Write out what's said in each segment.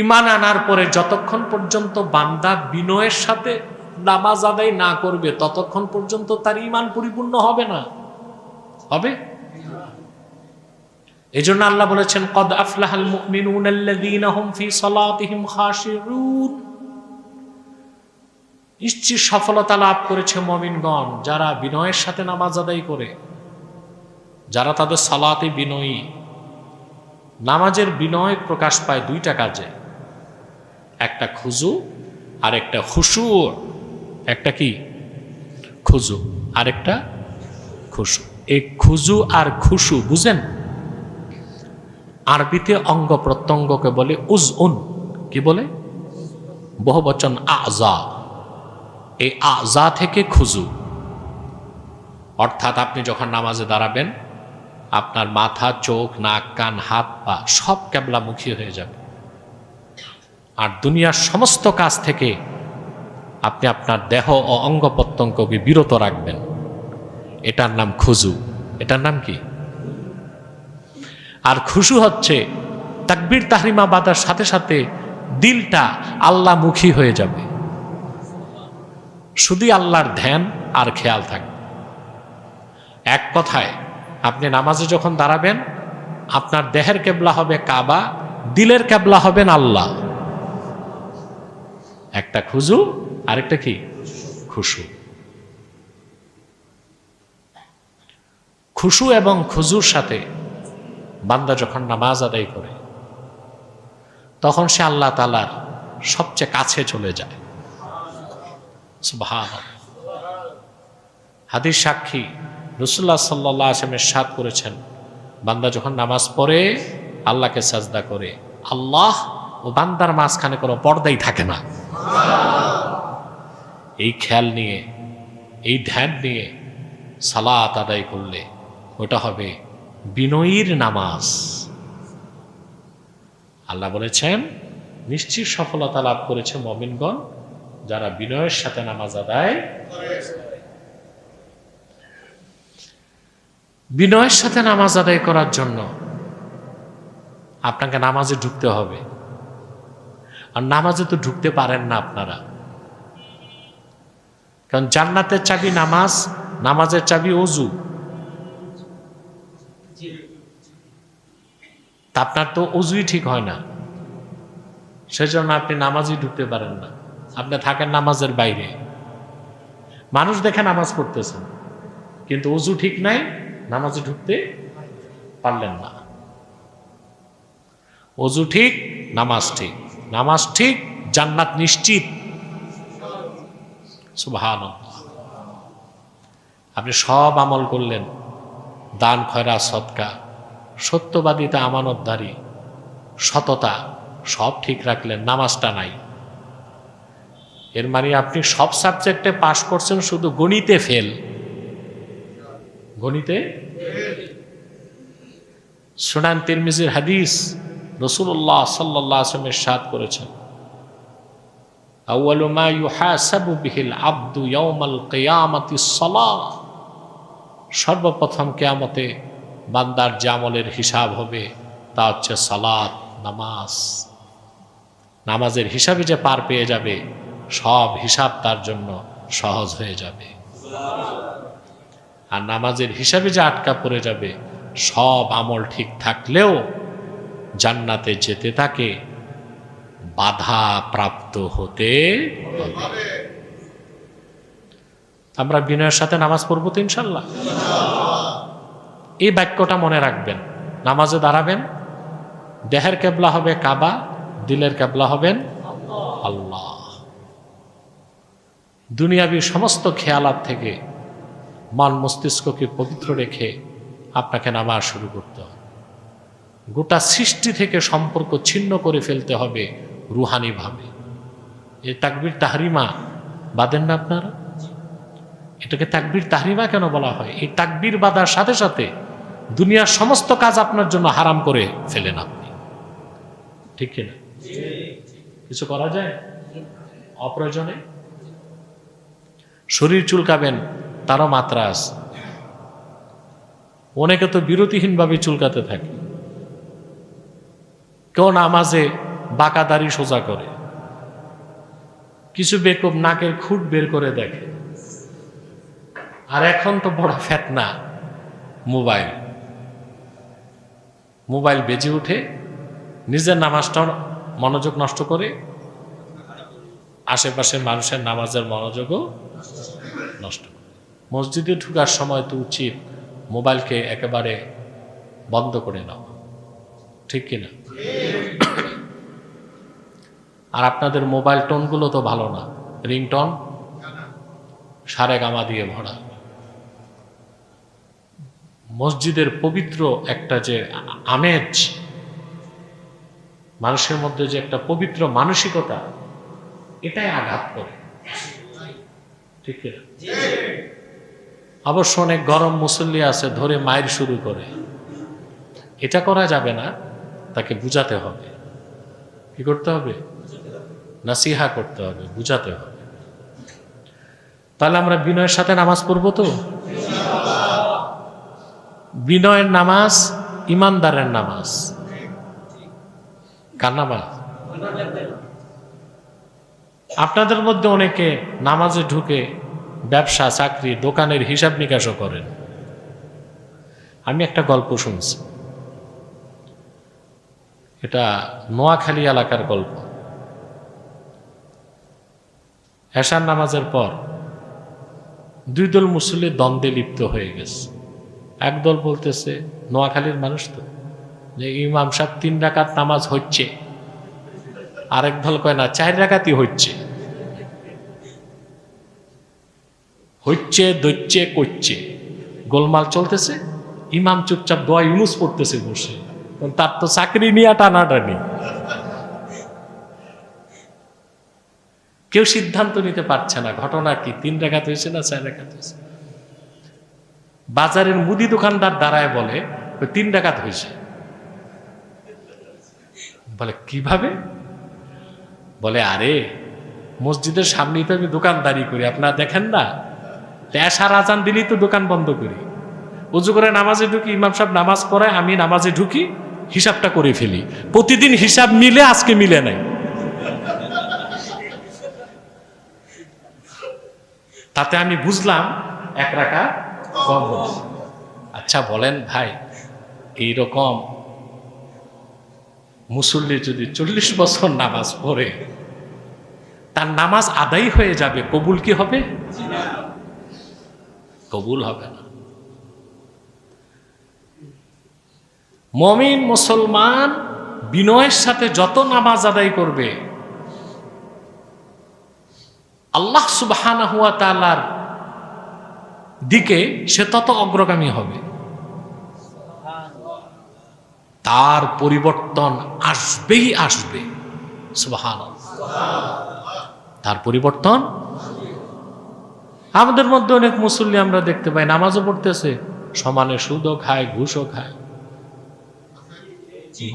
ঈমান আনার পরে যতক্ষণ পর্যন্ত বান্দা বিনয়ের সাথে নামাজ আদায় না করবে ততক্ষণ পর্যন্ত তার ঈমান পরিপূর্ণ হবে না। হবে? এজন্য আল্লাহ বলেছেন, কদ আফলাহাল মুমিনুনা আল্লাযীনা হুম ফি সালাতিহিম খাশিউন। নিশ্চিত সফলতা লাভ করেছে মুমিনগণ যারা বিনয়ের সাথে নামাজ আদায় করে, যারা তাদের সালাতে বিনয়ী। নামাজের বিনয় প্রকাশ পায় দুইটা কাজে, একটা খুজু আর একটা খুশু। একটা কি? খুজু আর একটা খুশু। এই খুজু আর খুশু বুঝেন? আরবিতে অঙ্গ প্রত্যঙ্গকে বলে উজউন। কি বলে? বহুবচন আযা। এই আযা থেকে খুজু, অর্থাৎ আপনি যখন নামাজে দাঁড়াবেন আপনার মাথা, চোখ, নাক, কান, হাত, পা সব কিবলামুখী হয়ে যাবে। আর দুনিয়ার সমস্ত কাজ থেকে আপনি আপনার দেহ ও অঙ্গ প্রত্যঙ্গকে বিরত রাখবেন। এটার নাম খুজু। এটার নাম কি? আর খুশু হচ্ছে তাকবীর তাহরিমা বাঁধার সাথে সাথে দিলটা আল্লাহমুখী হয়ে যাবে, শুধু আল্লাহর ধ্যান আর খেয়াল থাকবে। এক কথায় আপনি নামাজে যখন দাঁড়াবেন আপনার দেহের কেবলা হবে কাবা, দিলের কেবলা হবেন আল্লাহ। একটা খুজু আরেকটা কি? খুশু। খুশু এবং খুজুর সাথে বান্দা যখন নামাজ আদায় করে তখন সে আল্লাহ তাআলার সবচেয়ে কাছে চলে যায়। সুবহানাল্লাহ। হাদিস সাক্ষী রাসূলুল্লাহ সাল্লাল্লাহু আলাইহি ওয়াসাল্লাম ইরশাদ করেছেন, বান্দা যখন নামাজ পড়ে আল্লাহকে সাজদা করে, আল্লাহ ও বান্দার মাঝখানে কোনো পর্দাই থাকে না। এই খেয়াল নিয়ে, এই ধ্যান নিয়ে সালাত আদায় করলে ওটা হবে বিনয়ীর নামাজ। আল্লাহ বলেছেন, নিশ্চিত সফলতা লাভ করেছে মুমিনগণ যারা বিনয়ের সাথে নামাজ আদায় করে। বিনয়ের সাথে নামাজ আদায় করার জন্য আপনাকে নামাজে ঢুকতে হবে। আর নামাজে তো ঢুকতে পারেন না আপনারা, কারণ জান্নাতের চাবি নামাজ, নামাজের চাবি ওযু। তা আপনার তো ওযুই ঠিক হয় না, সেজন্য আপনি নামাজই ঢুকতে পারেন না। আপনি থাকেন নামাজের বাইরে, মানুষ দেখে নামাজ পড়তেছেন কিন্তু ওযু ঠিক নাই, নামাজে ঢুকতে পারলেন না। ওযু ঠিক, নামাজ ঠিক। নামাজ ঠিক, জান্নাত নিশ্চিত। সুবহানাল্লাহ। আপনি সব আমল করলেন, দান, খয়রাত, সদকা, সত্যবাদিতা, আমানতদারি, সততা সব ঠিক রাখলেন, নামাজটা নাই। এর মানে আপনি সব সাবজেক্টে পাশ করছেন, শুধু গণিতে ফেল। গণিতে সুনান তিরমিজির হাদিস, রাসূলুল্লাহ সাল্লাল্লাহু আলাইহি ওয়াসাল্লাম ইরশাদ করেছেন, আউয়ালু মা ইউহাসাবু বিহিল আবদু ইয়াউমাল কিয়ামাতিস সালাহ। সর্বপ্রথম কিয়ামতে বান্দার যে আমলের হিসাব হবে তা হচ্ছে সালাত, নামাজ। নামাজের হিসাবে যে পার পেয়ে যাবে সব হিসাব তার জন্য সহজ হয়ে যাবে। আর নামাজের হিসাবে যে আটকা পড়ে যাবে, সব আমল ঠিক থাকলেও জান্নাতে যেতে তাকে বাধা প্রাপ্ত হতে হবে। আমরা বিনয়ের সাথে নামাজ পড়বো তো ইনশাল্লাহ। এই বাক্যটা মনে রাখবেন। নামাজে দাঁড়াবেন, দেহের কেবলা হবে কাবা, দিলের কেবলা হবেন আল্লাহ। দুনিয়াবী সমস্ত খেয়ালাত থেকে মন মস্তিষ্ককে পবিত্র রেখে আপনাকে নামাজ শুরু করতে হবে। গোটা সৃষ্টি থেকে সম্পর্ক ছিন্ন করে ফেলতে হবে রুহানিভাবে। এই তাকবীর তাহরিমা বাঁধেন না আপনারা? এটাকে তাকবীর তাহরিমা কেন বলা হয়? এই তাকবীর বাঁধার সাথে সাথে দুনিয়ার সমস্ত কাজ আপনার জন্য হারাম করে ফেলেন আপনি, ঠিক কিনা? কিছু করা যায় অপ্রয়োজনে? শরীর চুলকাবেন, তারও মাত্রা আছে। অনেকে তো বিরতিহীনভাবে চুলকাতে থাকে। কেউ নামাজে বাঁকা দাড়ি সোজা করে, কিছু বেকুব নাকের খুঁট বের করে দেখে। আর এখন তো বড় ফেতনা, মোবাইল মোবাইল বেজে উঠে নিজের নামাজটা মনোযোগ নষ্ট করে, আশেপাশের মানুষের নামাজের মনোযোগও নষ্ট করে। মসজিদে ঢুকার সময় তো উচিত মোবাইলকে একেবারে বন্ধ করে নাও, ঠিক কিনা? আর আপনাদের মোবাইল টোনগুলো তো ভালো না, রিংটন সারেগামা দিয়ে ভরা। মসজিদের পবিত্র একটা যে আমেজ, মানুষের মধ্যে যে একটা পবিত্র মানসিকতা, এটাই আঘাত করে, ঠিক কিনা? অবশ্য অনেক গরম মুসল্লি আছে, ধরে মায়ের শুরু করে, এটা করা যাবে না। তাকে বুঝাতে হবে। কি করতে হবে? নাসিহা করতে হবে, বুঝাতে হবে। তাহলে আমরা বিনয়ের সাথে নামাজ পড়বো তো? বিনয়ের নামাজ ইমানদারের নামাজ। কার নামাজ? আপনাদের মধ্যে অনেকে নামাজে ঢুকে ব্যবসা, চাকরি, দোকানের হিসাব নিকাশও করেন। আমি একটা গল্প শুনছি, এটা নোয়াখালী এলাকার গল্প। এশার নামাজের পর দুই দল মুসল্লি দ্বন্দ্বে লিপ্ত হয়ে গেছে। একদল বলতেছে, নোয়াখালীর মানুষ তো, যে ইমাম সাহেব 3 রাকাত নামাজ হচ্ছে। আরেক দল কয় না, 4 রাকাতই হচ্ছে, দইচ্ছে করছে, গোলমাল চলতেছে। ইমাম চুপচাপ দোয়া ইউনুস পড়তেছে বসে, তার তো চাকরি নিয়ে টানাটানি। কেউ সিদ্ধান্ত নিতে পারছে না ঘটনা কি, 3 রাকাত হয়েছে না 4 রাকাত হয়েছে। বাজারের মুদি দোকানদার দাঁড়ায় বলে 3 রাকাত হয়েছে। বলে কিভাবে? বলে আরে মসজিদের সামনেই তো আমি দোকানদারি করি, আপনারা দেখেন না? এশার আজান দিলেই তো দোকান বন্ধ করি, উজু করে নামাজে ঢুকি, ইমাম সাহেব নামাজ পড়ায়, আমি নামাজে ঢুকি, হিসাবটা করে ফেলি। প্রতিদিন হিসাব মিলে, আজকে মিলে নাই। তাতে আমি বুঝলাম 1 রাকাত কম হয়েছে। আচ্ছা বলেন ভাই, এইরকম মুসল্লি যদি 40 বছর নামাজ পড়ে, তার নামাজ আদায় হয়ে যাবে, কবুল কি হবে? কবুল হবে না। মুমিন মুসলমান বিনয়ের সাথে যত নামাজ আদায় করবে, আল্লাহ সুবহানাহু ওয়া তাআলার দিকে সে তত অগ্রগামী হবে। তার পরিবর্তন আসবেই আসবে। সুবহানাল্লাহ, তার পরিবর্তন। আমাদের মধ্যে অনেক মুসল্লি আমরা দেখতে পাই নামাজও পড়তেছে, সমানে সুদও খায়, ঘুষও খায়,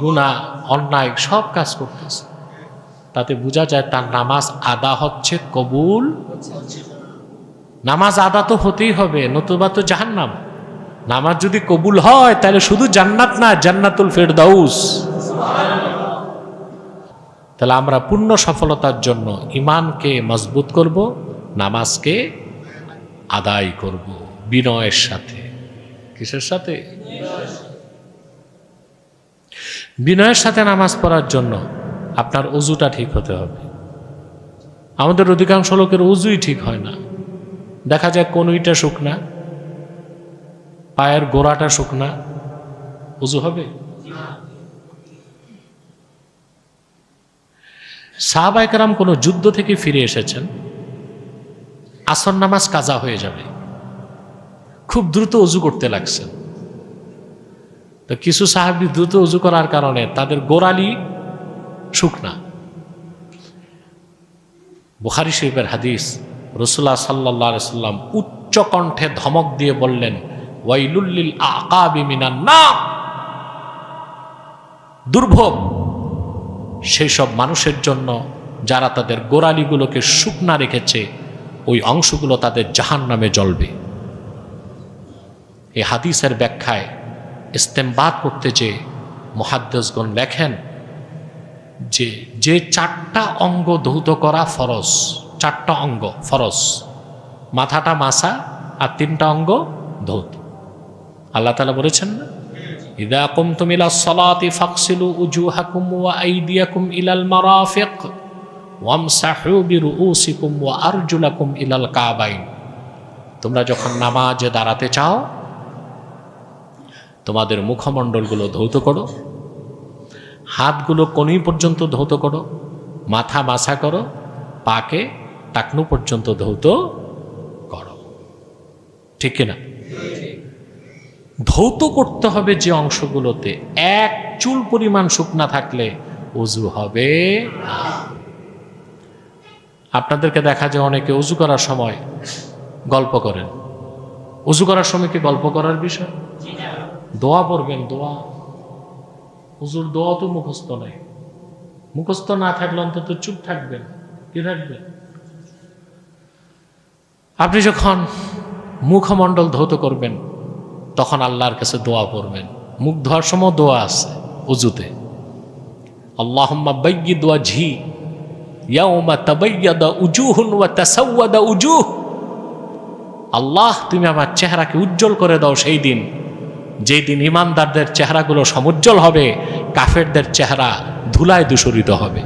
গুনাহ অন্যায় সব কাজ করতেছে। তাতে বোঝা যায় তার নামাজ আদা হচ্ছে, কবুল। নামাজ আদা তো হতেই হবে, নতুবা তো জাহান্নাম। নামাজ যদি কবুল হয় তাহলে শুধু জান্নাত না, জান্নাতুল ফেরদাউস। তাহলে আমরা পূর্ণ সফলতার জন্য ঈমানকে মজবুত করব, নামাজকে আদায় করব বিনয়ের সাথে। কিসের সাথে? বিনয়ের সাথে নামাজ পড়ার জন্য আপনার ওযুটা ঠিক হতে হবে। আমাদের অধিকাংশ লোকের ওযুই ঠিক হয় না। দেখা যায় কনুইটা শুকনা, পায়ের গোড়াটা শুকনা, ওযু হবে? সাহাবায়ে কেরাম কোনো যুদ্ধ থেকে ফিরে এসেছেন, আসর নামাজ কাজা হয়ে যাবে, খুব দ্রুত ওযু করতে লাগছেন। তো কিছু সাহাবী দ্রুত ওযু করার কারণে তাদের গোড়ালি শুকনা। বুখারী শরীফের হাদিস, রাসূলুল্লাহ সাল্লাল্লাহু আলাইহি সাল্লাম উচ্চ কণ্ঠে ধমক দিয়ে বললেন, ওয়াইলুল লিল আকাবি মিনান নার, দুর্ভোগ সেই সব মানুষের জন্য যারা তাদের গোড়ালিগুলোকে শুকনা রেখেছে, ওই অংশগুলো তাদের জাহান্নামে জ্বলবে। এই হাদিসের ব্যাখ্যায় ইস্তেমবাদ করতে যে মুহাদ্দিসগণ লেখেন, যে যে 4টা অঙ্গ ধৌত করা ফরজ, 4টা অঙ্গ ফরজ, মাথাটা মাসা আর 3টা অঙ্গ ধৌত। আল্লাহ তাআলা বলেছেন না, ইযা কুমতুম ইলাস সালাতি ফাগসিলু উজুহাকুম ওয়া আইদিয়াকুম ইলাল মারাফিক ওয়ামসাহু বিরুউসিকুম ওয়া আরজুলাকুম ইলাল কাবাইন। তোমরা যখন নামাজে দাঁড়াতে চাও তোমাদের মুখমণ্ডলগুলো ধৌত করো, হাতগুলো কনুই পর্যন্ত ধৌত করো, মাথা মাসা করো, পাকে টাকনু পর্যন্ত ধৌত করো। ঠিক কিনা? ধৌত করতে হবে যে অংশগুলোতে এক চুল পরিমাণ শুকনা থাকলে ওযু হবে না। আপনাদেরকে দেখা যায় অনেকে ওযু করার সময় গল্প করেন। ওযু করার সময় কি গল্প করার বিষয়? দোয়া পড়বেন, দোয়া। হুজুর দোয়া তো মুখস্থ নাই। মুখস্থ না থাকলে অন্তত চুপ থাকবেন। কি থাকবেন? আপনি যখন মুখমণ্ডল ধৌত করবেন তখন আল্লাহর কাছে দোয়া পড়বেন। মুখ ধোয়ার সময় দোয়া আছে উজুতে, আল্লাহুম্মা বায়্যিদ ওয়াজহি ইয়াউমা তাবায়্যাদা উজুহুন ওয়া তাসাওয়াদা উজুহ। আল্লাহ তুমি আমার চেহারাকে উজ্জ্বল করে দাও সেই দিন, যেই দিন ইমানদারদের চেহারাগুলো সমুজ্জ্বল হবে, কাফেরদের চেহারা ধুলায় দূষরিত হবে।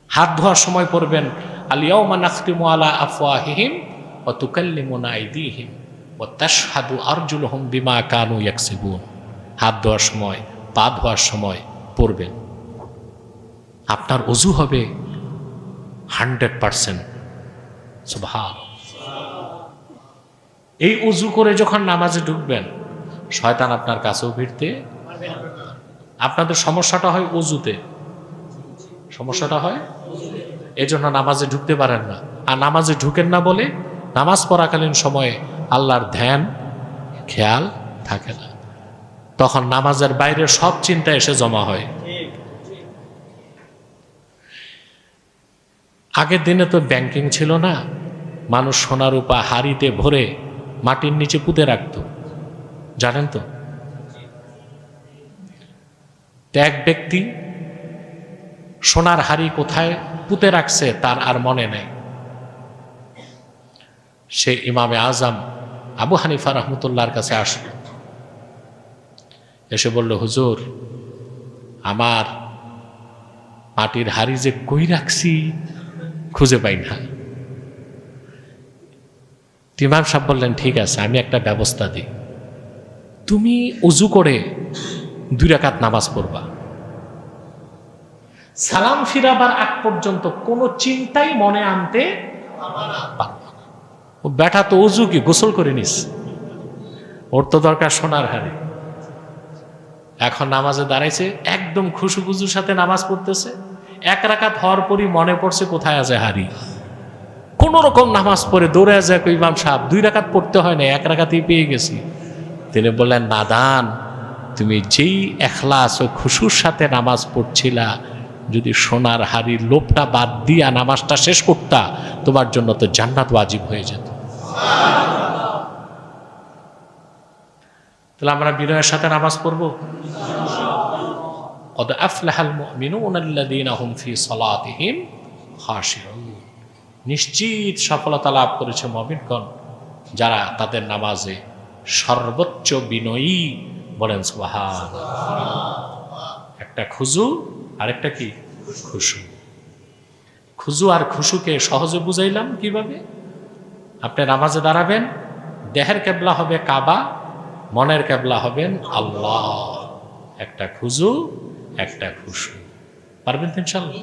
হাত ধোয়ার সময় পড়বেন আল ইয়াউমা নাখতিমু আলা আফওয়াহিহিম ওয়া তুকাল্লিমুনা আইদিহিম ওয়া তাশহাদু আরজুলুহুম বিমা কানু ইয়াকসিবুন। হাত ধোয়ার সময়, পা ধোয়ার সময় পড়বেন। আপনার ওযু হবে 100%। সুবহানাল্লাহ। এই ওযু করে যখন নামাজে ঢুকবেন শয়তান আপনার কাছেও ভিড়তে পারবে না। আপনাদের সমস্যাটা হয় ওযুতে, সমস্যাটা হয় এজন্য নামাজে ঢুকতে পারেন না। আর নামাজে ঢুকেন না বলে নামাজ পড়াকালীন সময়ে আল্লাহর ধ্যান খেয়াল থাকে না, তখন নামাজের বাইরে সব চিন্তা এসে জমা হয়। আগের দিনে তো ব্যাংকিং ছিল না, মানুষ সোনা রূপা হাড়িতে ভরে মাটির নিচে পুঁতে রাখত, জানেন তো? এক ব্যক্তি সোনার হাড়ি কোথায় পুঁতে রাখছে তার আর মনে নেই। সে ইমামে আজম আবু হানিফা রহমতুল্লাহর কাছে আসলো, এসে বলল, হুজুর আমার মাটির হাড়ি যে কই রাখছি খুঁজে পাই না। ইমাম সাহেব বললেন, ঠিক আছে আমি একটা ব্যবস্থা দিই, তুমি উজু করে 2 রাকাত নামাজ পড়বা, সালাম ফিরাবার আগ পর্যন্ত কোনো চিন্তাই মনে আনতে পারবা না। ও ব্যাটা তো উজু কি গোসল করে নিস, ওর তো দরকার সোনার হাড়ি। এখন নামাজে দাঁড়াইছে, একদম খুশুখুজুর সাথে নামাজ পড়তেছে। 1 রাকাত হওয়ার পরই মনে পড়ছে কোথায় আছে হাড়ি। কোন রকম নামাজ পড়ে দৌড়ে যায়, ইমাম সাহেব 2 রাকাত পড়তে হয় না, 1 রাকাতেই পেয়ে গেছি। তিনি বললেন, নাদান, তুমি যেই এখলাস ও খুশুর সাথে নামাজ পড়ছিলা, যদি সোনার হাড়ির লোভটা বাদ দিয়া নামাজটা শেষ করতা, তোমার জন্য তো জান্নাত ওয়াজিব হয়ে যেত। তাহলে আমরা বিনয়ের সাথে নামাজ পড়বো। কদ আফলাহাল মুমিনুনা আল্লাযীনা হুম ফি সালাতিহিম খাশিউন। নিশ্চিত সফলতা লাভ করেছে মুমিনগণ যারা তাদের নামাজে সর্বোচ্চ বিনয়ী। বলেন সুবহানাল্লাহ। একটা খুজু আরেকটা কি খুশু। খুজু আর খুশুকে সহজে বুঝাইলাম কিভাবে। আপনি নামাজে দাঁড়াবেন, দেহের কেবলা হবে কাবা, মনের কেবলা হবেন আল্লাহ। একটা খুজু একটা খুশু। পারবেন তো ইনশাআল্লাহ?